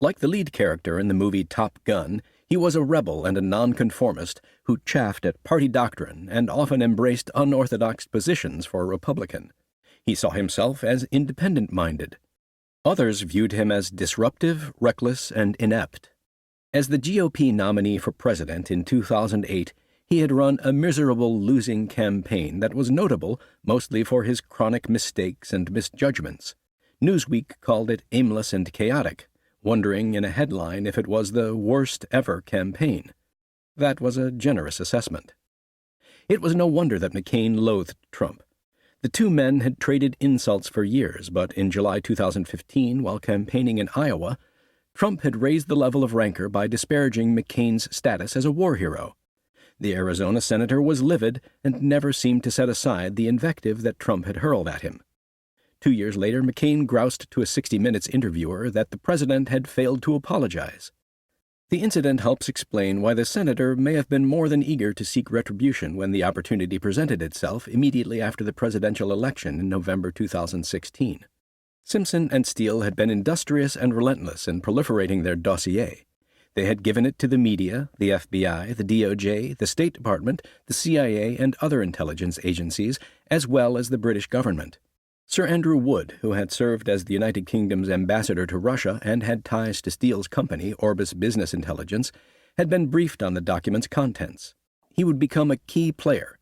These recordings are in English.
Like the lead character in the movie Top Gun, he was a rebel and a nonconformist who chaffed at party doctrine and often embraced unorthodox positions for a Republican. He saw himself as independent-minded. Others viewed him as disruptive, reckless, and inept. As the GOP nominee for president in 2008, he had run a miserable losing campaign that was notable mostly for his chronic mistakes and misjudgments. Newsweek called it aimless and chaotic, wondering in a headline if it was the worst ever campaign. That was a generous assessment. It was no wonder that McCain loathed Trump. The two men had traded insults for years, but in July 2015, while campaigning in Iowa, Trump had raised the level of rancor by disparaging McCain's status as a war hero. The Arizona senator was livid and never seemed to set aside the invective that Trump had hurled at him. 2 years later, McCain groused to a 60 Minutes interviewer that the president had failed to apologize. The incident helps explain why the senator may have been more than eager to seek retribution when the opportunity presented itself immediately after the presidential election in November 2016. Simpson and Steele had been industrious and relentless in proliferating their dossier. They had given it to the media, the FBI, the DOJ, the State Department, the CIA, and other intelligence agencies, as well as the British government. Sir Andrew Wood, who had served as the United Kingdom's ambassador to Russia and had ties to Steele's company, Orbis Business Intelligence, had been briefed on the document's contents. He would become a key player.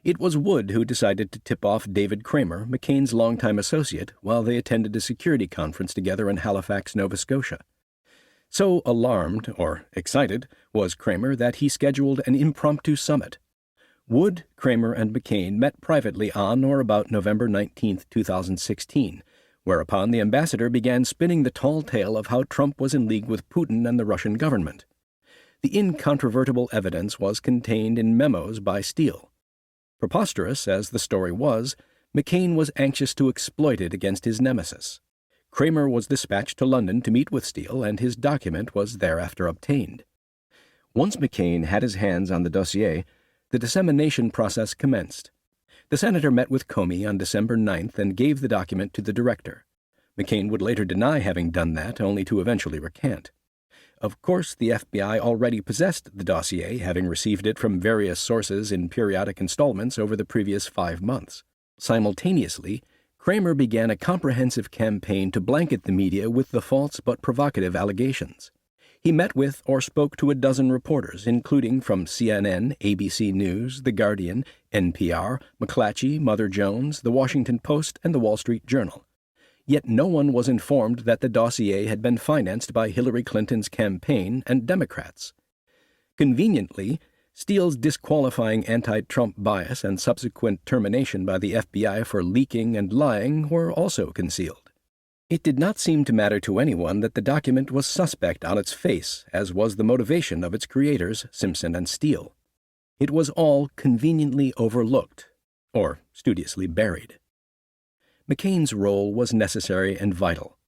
It was Wood who decided to tip off David Kramer, McCain's longtime associate, while they attended a security conference together in Halifax, Nova Scotia. So alarmed, or excited, was Kramer that he scheduled an impromptu summit. Wood, Kramer, and McCain met privately on or about November 19, 2016, whereupon the ambassador began spinning the tall tale of how Trump was in league with Putin and the Russian government. The incontrovertible evidence was contained in memos by Steele. Preposterous as the story was, McCain was anxious to exploit it against his nemesis. Kramer was dispatched to London to meet with Steele, and his document was thereafter obtained. Once McCain had his hands on the dossier, the dissemination process commenced. The senator met with Comey on December 9th and gave the document to the director. McCain would later deny having done that, only to eventually recant. Of course, the FBI already possessed the dossier, having received it from various sources in periodic installments over the previous 5 months. Simultaneously, Kramer began a comprehensive campaign to blanket the media with the false but provocative allegations. He met with or spoke to a dozen reporters, including from CNN, ABC News, The Guardian, NPR, McClatchy, Mother Jones, The Washington Post, and The Wall Street Journal. Yet no one was informed that the dossier had been financed by Hillary Clinton's campaign and Democrats. Conveniently, Steele's disqualifying anti-Trump bias and subsequent termination by the FBI for leaking and lying were also concealed. It did not seem to matter to anyone that the document was suspect on its face, as was the motivation of its creators, Simpson and Steele. It was all conveniently overlooked, or studiously buried. McCain's role was necessary and vital.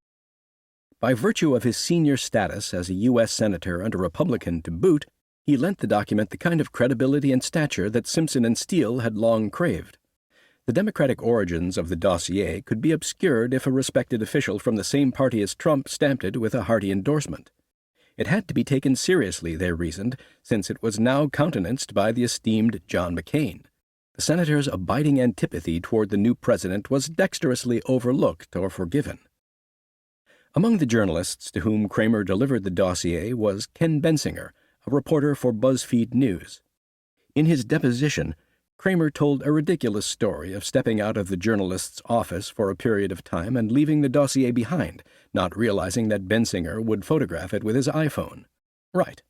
By virtue of his senior status as a U.S. Senator and a Republican to boot, he lent the document the kind of credibility and stature that Simpson and Steele had long craved. The Democratic origins of the dossier could be obscured if a respected official from the same party as Trump stamped it with a hearty endorsement. It had to be taken seriously, they reasoned, since it was now countenanced by the esteemed John McCain. The senator's abiding antipathy toward the new president was dexterously overlooked or forgiven. Among the journalists to whom Kramer delivered the dossier was Ken Bensinger, a reporter for BuzzFeed News. In his deposition, Kramer told a ridiculous story of stepping out of the journalist's office for a period of time and leaving the dossier behind, not realizing that Bensinger would photograph it with his iPhone. Right.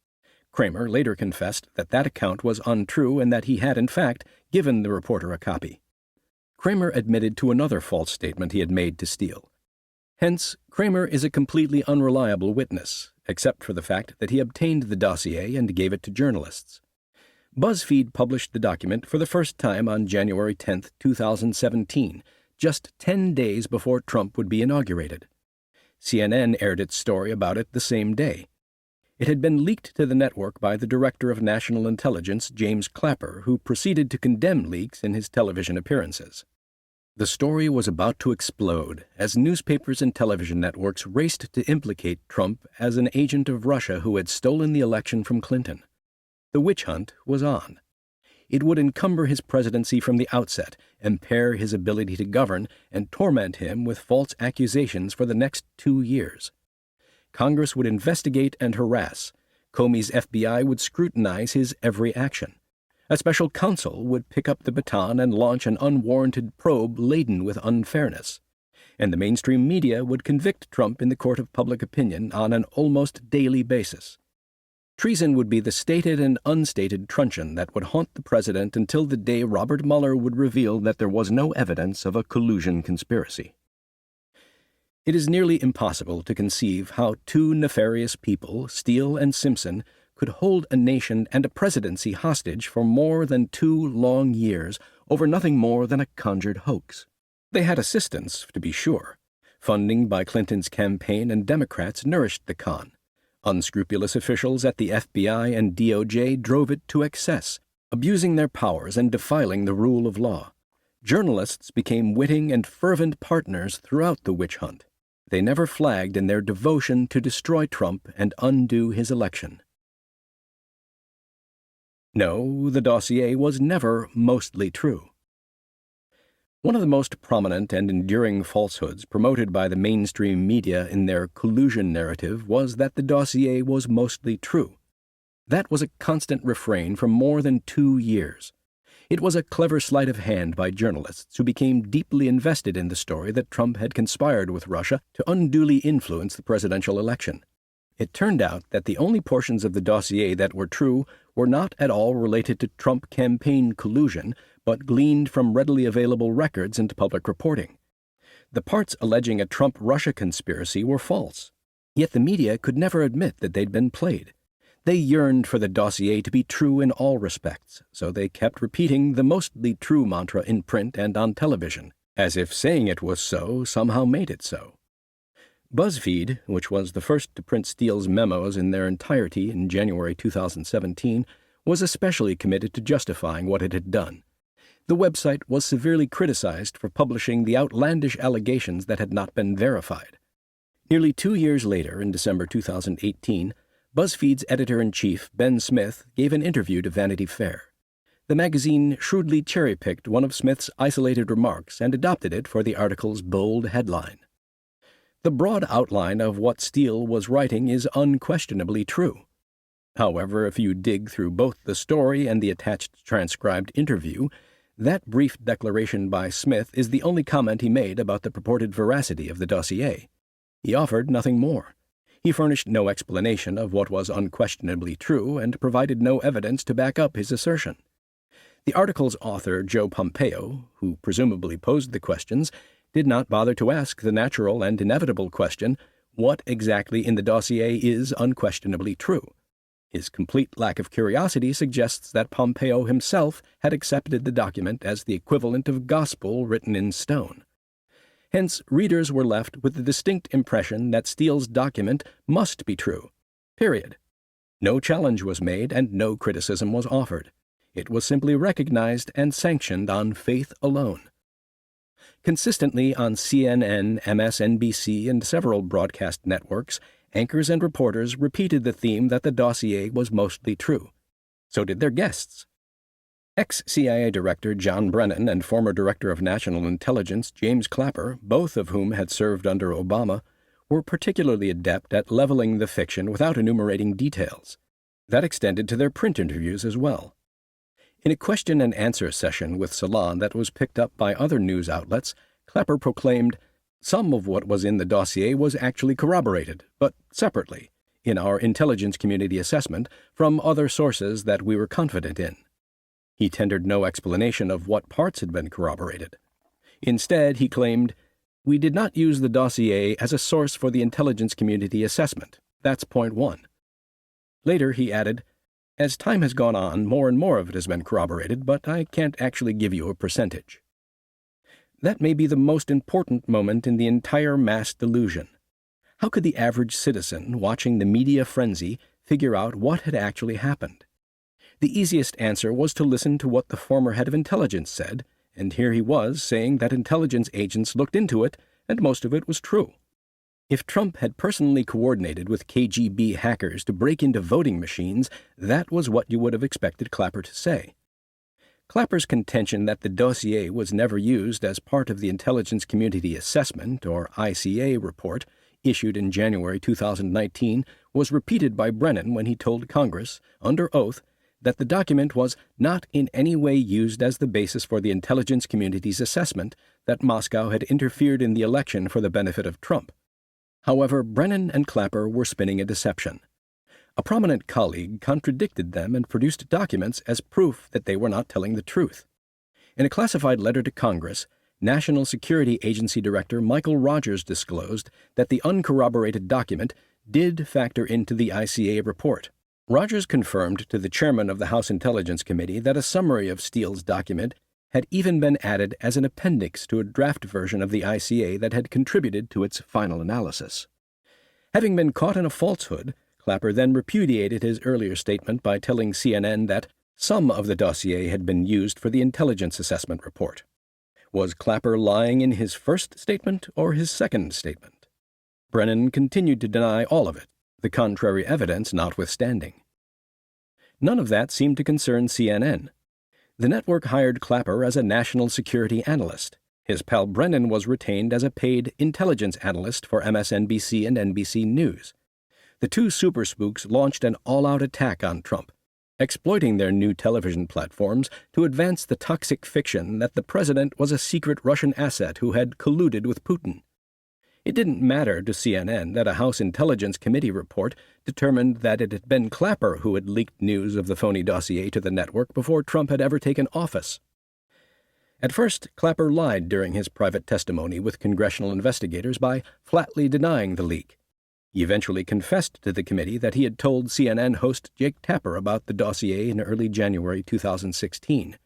Kramer later confessed that that account was untrue and that he had, in fact, given the reporter a copy. Kramer admitted to another false statement he had made to Steele. Hence, Kramer is a completely unreliable witness, except for the fact that he obtained the dossier and gave it to journalists. BuzzFeed published the document for the first time on January 10, 2017, just 10 days before Trump would be inaugurated. CNN aired its story about it the same day. It had been leaked to the network by the Director of National Intelligence, James Clapper, who proceeded to condemn leaks in his television appearances. The story was about to explode as newspapers and television networks raced to implicate Trump as an agent of Russia who had stolen the election from Clinton. The witch hunt was on. It would encumber his presidency from the outset, impair his ability to govern, and torment him with false accusations for the next 2 years. Congress would investigate and harass. Comey's FBI would scrutinize his every action. A special counsel would pick up the baton and launch an unwarranted probe laden with unfairness. And the mainstream media would convict Trump in the court of public opinion on an almost daily basis. Treason would be the stated and unstated truncheon that would haunt the president until the day Robert Mueller would reveal that there was no evidence of a collusion conspiracy. It is nearly impossible to conceive how two nefarious people, Steele and Simpson, could hold a nation and a presidency hostage for more than 2 long years over nothing more than a conjured hoax. They had assistance, to be sure. Funding by Clinton's campaign and Democrats nourished the con. Unscrupulous officials at the FBI and DOJ drove it to excess, abusing their powers and defiling the rule of law. Journalists became witting and fervent partners throughout the witch hunt. They never flagged in their devotion to destroy Trump and undo his election. No, the dossier was never mostly true. One of the most prominent and enduring falsehoods promoted by the mainstream media in their collusion narrative was that the dossier was mostly true. That was a constant refrain for more than 2 years. It was a clever sleight of hand by journalists who became deeply invested in the story that Trump had conspired with Russia to unduly influence the presidential election. It turned out that the only portions of the dossier that were true were not at all related to Trump campaign collusion, but gleaned from readily available records and public reporting. The parts alleging a Trump-Russia conspiracy were false, yet the media could never admit that they'd been played. They yearned for the dossier to be true in all respects, so they kept repeating the mostly true mantra in print and on television, as if saying it was so somehow made it so. BuzzFeed, which was the first to print Steele's memos in their entirety in January 2017, was especially committed to justifying what it had done. The website was severely criticized for publishing the outlandish allegations that had not been verified. Nearly 2 years later, in December 2018, BuzzFeed's editor-in-chief, Ben Smith, gave an interview to Vanity Fair. The magazine shrewdly cherry-picked one of Smith's isolated remarks and adopted it for the article's bold headline. The broad outline of what Steele was writing is unquestionably true. However, if you dig through both the story and the attached transcribed interview, that brief declaration by Smith is the only comment he made about the purported veracity of the dossier. He offered nothing more. He furnished no explanation of what was unquestionably true and provided no evidence to back up his assertion. The article's author, Joe Pompeo, who presumably posed the questions, did not bother to ask the natural and inevitable question, what exactly in the dossier is unquestionably true? His complete lack of curiosity suggests that Pompeo himself had accepted the document as the equivalent of gospel written in stone. Hence, readers were left with the distinct impression that Steele's document must be true. Period. No challenge was made and no criticism was offered. It was simply recognized and sanctioned on faith alone. Consistently on CNN, MSNBC, and several broadcast networks, anchors and reporters repeated the theme that the dossier was mostly true. So did their guests. Ex-CIA Director John Brennan and former Director of National Intelligence James Clapper, both of whom had served under Obama, were particularly adept at leveling the fiction without enumerating details. That extended to their print interviews as well. In a question-and-answer session with Salon that was picked up by other news outlets, Clapper proclaimed, "Some of what was in the dossier was actually corroborated, but separately, in our intelligence community assessment, from other sources that we were confident in." He tendered no explanation of what parts had been corroborated. Instead, he claimed, "We did not use the dossier as a source for the intelligence community assessment. That's point 1. Later, he added, "As time has gone on, more and more of it has been corroborated, but I can't actually give you a percentage." That may be the most important moment in the entire mass delusion. How could the average citizen, watching the media frenzy, figure out what had actually happened? The easiest answer was to listen to what the former head of intelligence said, and here he was saying that intelligence agents looked into it and most of it was true. If Trump had personally coordinated with KGB hackers to break into voting machines, that was what you would have expected Clapper to say. Clapper's contention that the dossier was never used as part of the Intelligence Community Assessment, or ICA, report issued in January 2019 was repeated by Brennan when he told Congress, under oath, that the document was not in any way used as the basis for the intelligence community's assessment that Moscow had interfered in the election for the benefit of Trump. However, Brennan and Clapper were spinning a deception. A prominent colleague contradicted them and produced documents as proof that they were not telling the truth. In a classified letter to Congress, National Security Agency Director Michael Rogers disclosed that the uncorroborated document did factor into the ICA report. Rogers confirmed to the chairman of the House Intelligence Committee that a summary of Steele's document had even been added as an appendix to a draft version of the ICA that had contributed to its final analysis. Having been caught in a falsehood, Clapper then repudiated his earlier statement by telling CNN that some of the dossier had been used for the intelligence assessment report. Was Clapper lying in his first statement or his second statement? Brennan continued to deny all of it, the contrary evidence notwithstanding. None of that seemed to concern CNN. The network hired Clapper as a national security analyst. His pal Brennan was retained as a paid intelligence analyst for MSNBC and NBC News. The two super spooks launched an all-out attack on Trump, exploiting their new television platforms to advance the toxic fiction that the president was a secret Russian asset who had colluded with Putin. It didn't matter to CNN that a House Intelligence Committee report determined that it had been Clapper who had leaked news of the phony dossier to the network before Trump had ever taken office. At first, Clapper lied during his private testimony with congressional investigators by flatly denying the leak. He eventually confessed to the committee that he had told CNN host Jake Tapper about the dossier in early January 2016.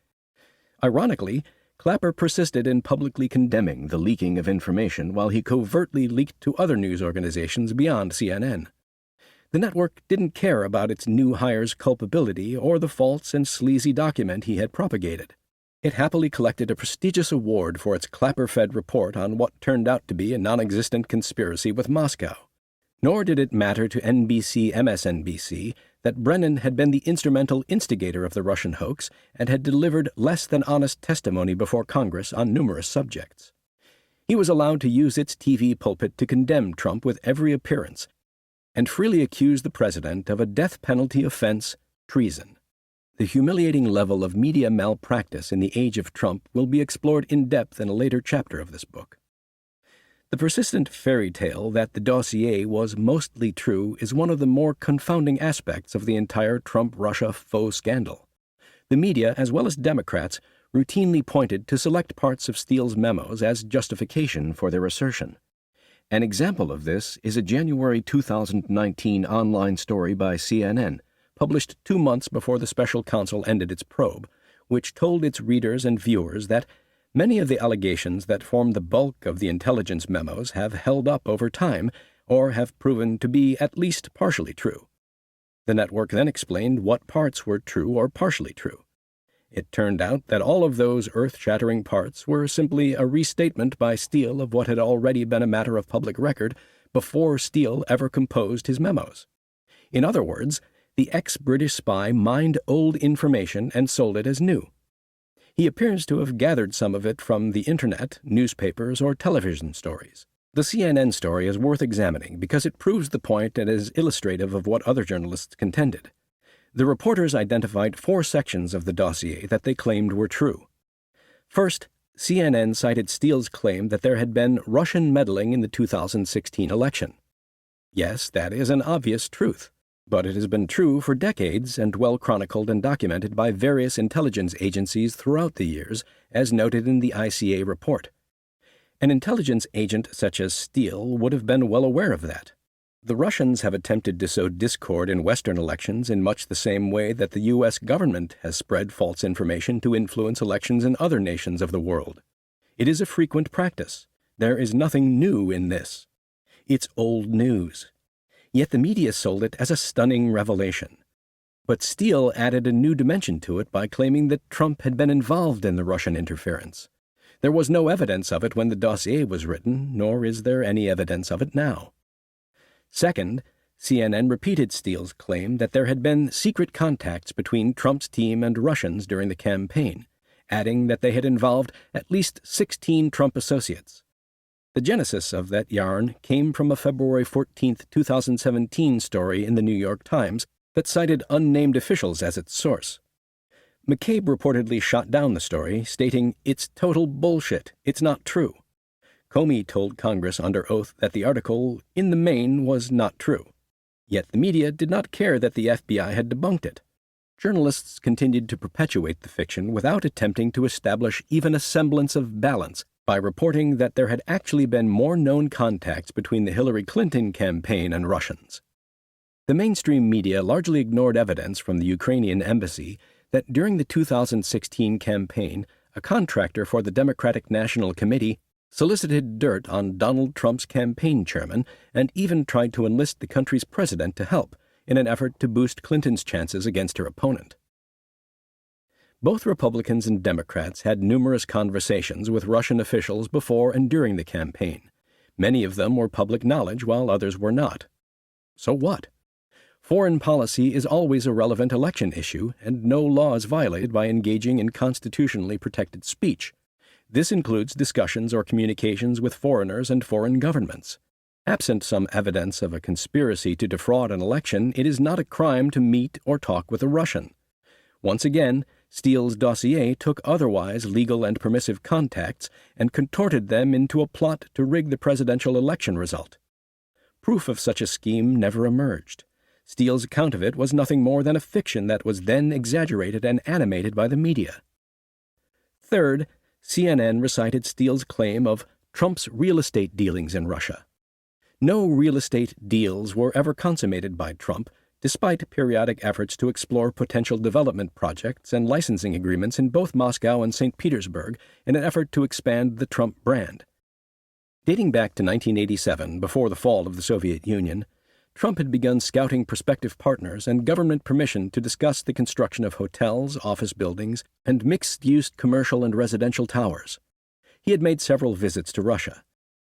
Ironically, Clapper persisted in publicly condemning the leaking of information while he covertly leaked to other news organizations beyond CNN. The network didn't care about its new hire's culpability or the false and sleazy document he had propagated. It happily collected a prestigious award for its Clapper-fed report on what turned out to be a non-existent conspiracy with Moscow. Nor did it matter to NBC-MSNBC that Brennan had been the instrumental instigator of the Russian hoax and had delivered less than honest testimony before Congress on numerous subjects. He was allowed to use its TV pulpit to condemn Trump with every appearance and freely accuse the president of a death penalty offense, treason. The humiliating level of media malpractice in the age of Trump will be explored in depth in a later chapter of this book. The persistent fairy tale that the dossier was mostly true is one of the more confounding aspects of the entire Trump-Russia faux scandal. The media, as well as Democrats, routinely pointed to select parts of Steele's memos as justification for their assertion. An example of this is a January 2019 online story by CNN, published 2 months before the special counsel ended its probe, which told its readers and viewers that many of the allegations that form the bulk of the intelligence memos have held up over time or have proven to be at least partially true. The network then explained what parts were true or partially true. It turned out that all of those earth-shattering parts were simply a restatement by Steele of what had already been a matter of public record before Steele ever composed his memos. In other words, the ex-British spy mined old information and sold it as new. He appears to have gathered some of it from the internet, newspapers, or television stories. The CNN story is worth examining because it proves the point and is illustrative of what other journalists contended. The reporters identified 4 sections of the dossier that they claimed were true. First, CNN cited Steele's claim that there had been Russian meddling in the 2016 election. Yes, that is an obvious truth. But it has been true for decades and well chronicled and documented by various intelligence agencies throughout the years, as noted in the ICA report. An intelligence agent such as Steele would have been well aware of that. The Russians have attempted to sow discord in Western elections in much the same way that the U.S. government has spread false information to influence elections in other nations of the world. It is a frequent practice. There is nothing new in this. It's old news. Yet the media sold it as a stunning revelation. But Steele added a new dimension to it by claiming that Trump had been involved in the Russian interference. There was no evidence of it when the dossier was written, nor is there any evidence of it now. Second, CNN repeated Steele's claim that there had been secret contacts between Trump's team and Russians during the campaign, adding that they had involved at least 16 Trump associates. The genesis of that yarn came from a February 14, 2017 story in the New York Times that cited unnamed officials as its source. McCabe reportedly shot down the story, stating, "It's total bullshit. It's not true." Comey told Congress under oath that the article, in the main, was not true. Yet the media did not care that the FBI had debunked it. Journalists continued to perpetuate the fiction without attempting to establish even a semblance of balance by reporting that there had actually been more known contacts between the Hillary Clinton campaign and Russians. The mainstream media largely ignored evidence from the Ukrainian embassy that during the 2016 campaign, a contractor for the Democratic National Committee solicited dirt on Donald Trump's campaign chairman and even tried to enlist the country's president to help in an effort to boost Clinton's chances against her opponent. Both Republicans and Democrats had numerous conversations with Russian officials before and during the campaign. Many of them were public knowledge, while others were not. So what? Foreign policy is always a relevant election issue, and no law is violated by engaging in constitutionally protected speech. This includes discussions or communications with foreigners and foreign governments. Absent some evidence of a conspiracy to defraud an election, it is not a crime to meet or talk with a Russian. Once again, Steele's dossier took otherwise legal and permissive contacts and contorted them into a plot to rig the presidential election result. Proof of such a scheme never emerged. Steele's account of it was nothing more than a fiction that was then exaggerated and animated by the media. Third, CNN recited Steele's claim of Trump's real estate dealings in Russia. No real estate deals were ever consummated by Trump, despite periodic efforts to explore potential development projects and licensing agreements in both Moscow and St. Petersburg in an effort to expand the Trump brand. Dating back to 1987, before the fall of the Soviet Union, Trump had begun scouting prospective partners and government permission to discuss the construction of hotels, office buildings, and mixed-use commercial and residential towers. He had made several visits to Russia.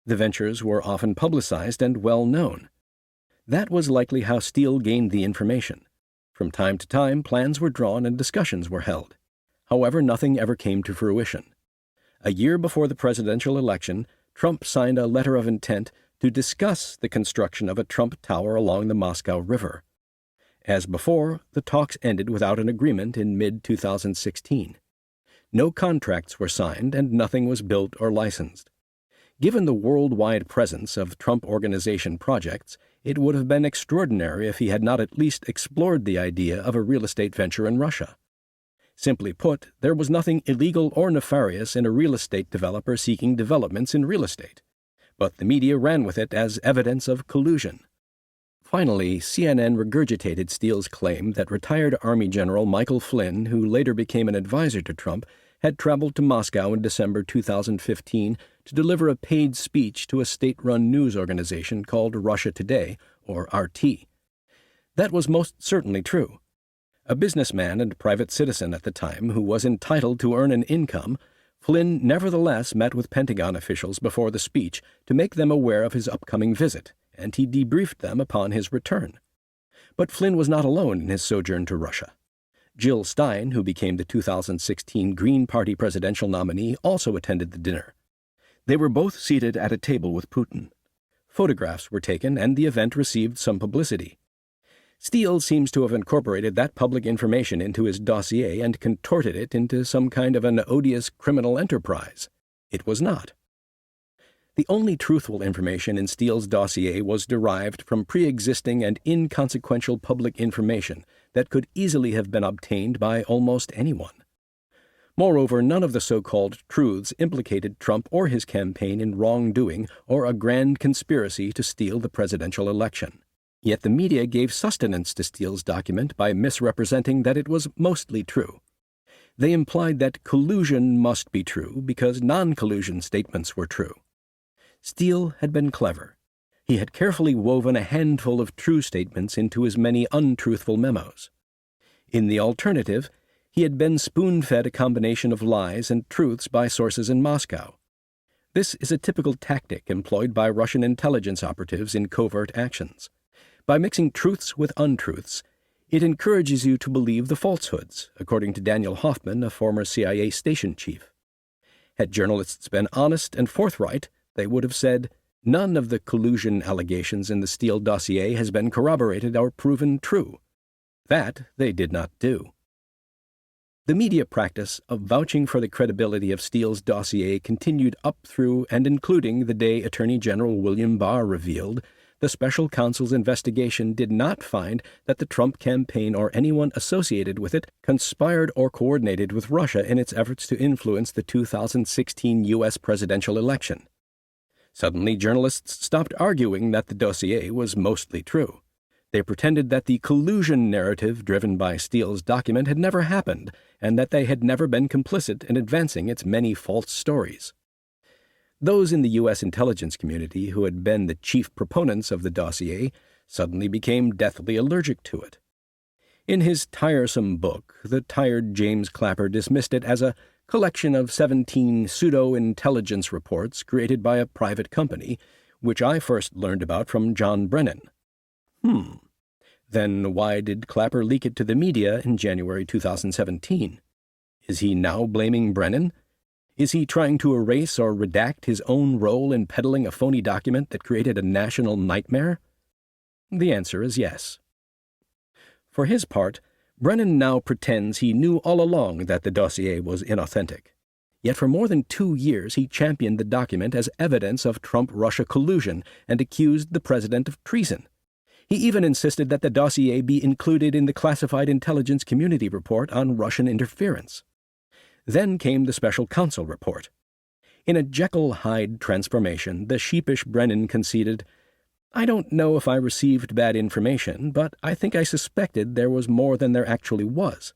The ventures were often publicized and well known. That was likely how Steele gained the information. From time to time, plans were drawn and discussions were held. However, nothing ever came to fruition. A year before the presidential election, Trump signed a letter of intent to discuss the construction of a Trump Tower along the Moscow River. As before, the talks ended without an agreement in mid-2016. No contracts were signed and nothing was built or licensed. Given the worldwide presence of Trump Organization projects, it would have been extraordinary if he had not at least explored the idea of a real estate venture in Russia. Simply put, there was nothing illegal or nefarious in a real estate developer seeking developments in real estate. But the media ran with it as evidence of collusion. Finally, CNN regurgitated Steele's claim that retired Army General Michael Flynn, who later became an advisor to Trump, had traveled to Moscow in December 2015 to deliver a paid speech to a state-run news organization called Russia Today, or RT. That was most certainly true. A businessman and private citizen at the time who was entitled to earn an income, Flynn nevertheless met with Pentagon officials before the speech to make them aware of his upcoming visit, and he debriefed them upon his return. But Flynn was not alone in his sojourn to Russia. Jill Stein, who became the 2016 Green Party presidential nominee, also attended the dinner. They were both seated at a table with Putin. Photographs were taken, and the event received some publicity. Steele seems to have incorporated that public information into his dossier and contorted it into some kind of an odious criminal enterprise. It was not. The only truthful information in Steele's dossier was derived from pre-existing and inconsequential public information that could easily have been obtained by almost anyone. Moreover, none of the so-called truths implicated Trump or his campaign in wrongdoing or a grand conspiracy to steal the presidential election. Yet the media gave sustenance to Steele's document by misrepresenting that it was mostly true. They implied that collusion must be true because non-collusion statements were true. Steele had been clever. He had carefully woven a handful of true statements into his many untruthful memos. In the alternative, he had been spoon-fed a combination of lies and truths by sources in Moscow. This is a typical tactic employed by Russian intelligence operatives in covert actions. By mixing truths with untruths, it encourages you to believe the falsehoods, according to Daniel Hoffman, a former CIA station chief. Had journalists been honest and forthright, they would have said, "None of the collusion allegations in the Steele dossier has been corroborated or proven true." That they did not do. The media practice of vouching for the credibility of Steele's dossier continued up through and including the day Attorney General William Barr revealed the special counsel's investigation did not find that the Trump campaign or anyone associated with it conspired or coordinated with Russia in its efforts to influence the 2016 U.S. presidential election. Suddenly, journalists stopped arguing that the dossier was mostly true. They pretended that the collusion narrative driven by Steele's document had never happened and that they had never been complicit in advancing its many false stories. Those in the U.S. intelligence community who had been the chief proponents of the dossier suddenly became deathly allergic to it. In his tiresome book, the tired James Clapper dismissed it as a collection of 17 pseudo-intelligence reports created by a private company, which I first learned about from John Brennan. Then why did Clapper leak it to the media in January 2017? Is he now blaming Brennan? Is he trying to erase or redact his own role in peddling a phony document that created a national nightmare? The answer is yes. For his part, Brennan now pretends he knew all along that the dossier was inauthentic. Yet for more than 2 years he championed the document as evidence of Trump-Russia collusion and accused the president of treason. He even insisted that the dossier be included in the classified intelligence community report on Russian interference. Then came the special counsel report. In a Jekyll-Hyde transformation, the sheepish Brennan conceded, "I don't know if I received bad information, but I think I suspected there was more than there actually was."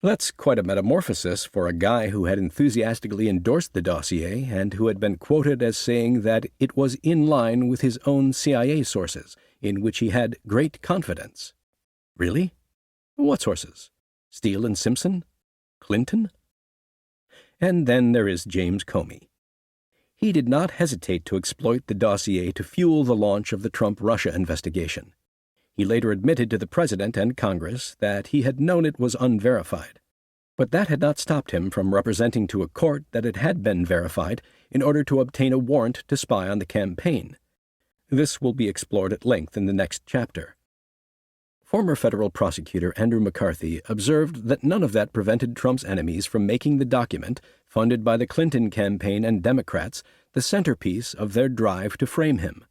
That's quite a metamorphosis for a guy who had enthusiastically endorsed the dossier and who had been quoted as saying that it was in line with his own CIA sources, in which he had great confidence. Really? What sources? Steele and Simpson? Clinton? And then there is James Comey. He did not hesitate to exploit the dossier to fuel the launch of the Trump-Russia investigation. He later admitted to the President and Congress that he had known it was unverified. But that had not stopped him from representing to a court that it had been verified in order to obtain a warrant to spy on the campaign. This will be explored at length in the next chapter. Former federal prosecutor Andrew McCarthy observed that none of that prevented Trump's enemies from making the document, funded by the Clinton campaign and Democrats, the centerpiece of their drive to frame him.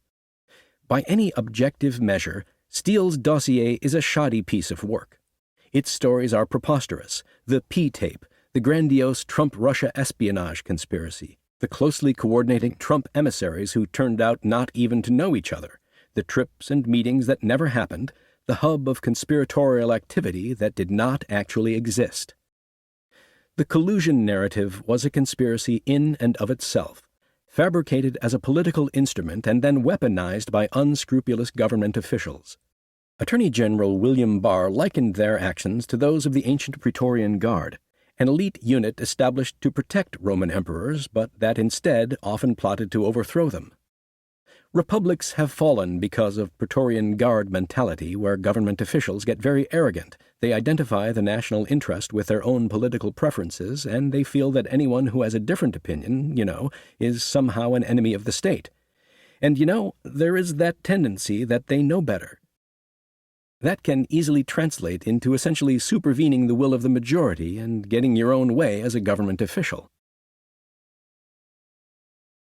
By any objective measure, Steele's dossier is a shoddy piece of work. Its stories are preposterous: the P-tape, the grandiose Trump-Russia espionage conspiracy, the closely coordinating Trump emissaries who turned out not even to know each other, the trips and meetings that never happened, the hub of conspiratorial activity that did not actually exist. The collusion narrative was a conspiracy in and of itself, fabricated as a political instrument and then weaponized by unscrupulous government officials. Attorney General William Barr likened their actions to those of the ancient Praetorian Guard, an elite unit established to protect Roman emperors, but that instead often plotted to overthrow them. Republics have fallen because of Praetorian Guard mentality, where government officials get very arrogant. They identify the national interest with their own political preferences, and they feel that anyone who has a different opinion, is somehow an enemy of the state. And, there is that tendency that they know better. That can easily translate into essentially supervening the will of the majority and getting your own way as a government official.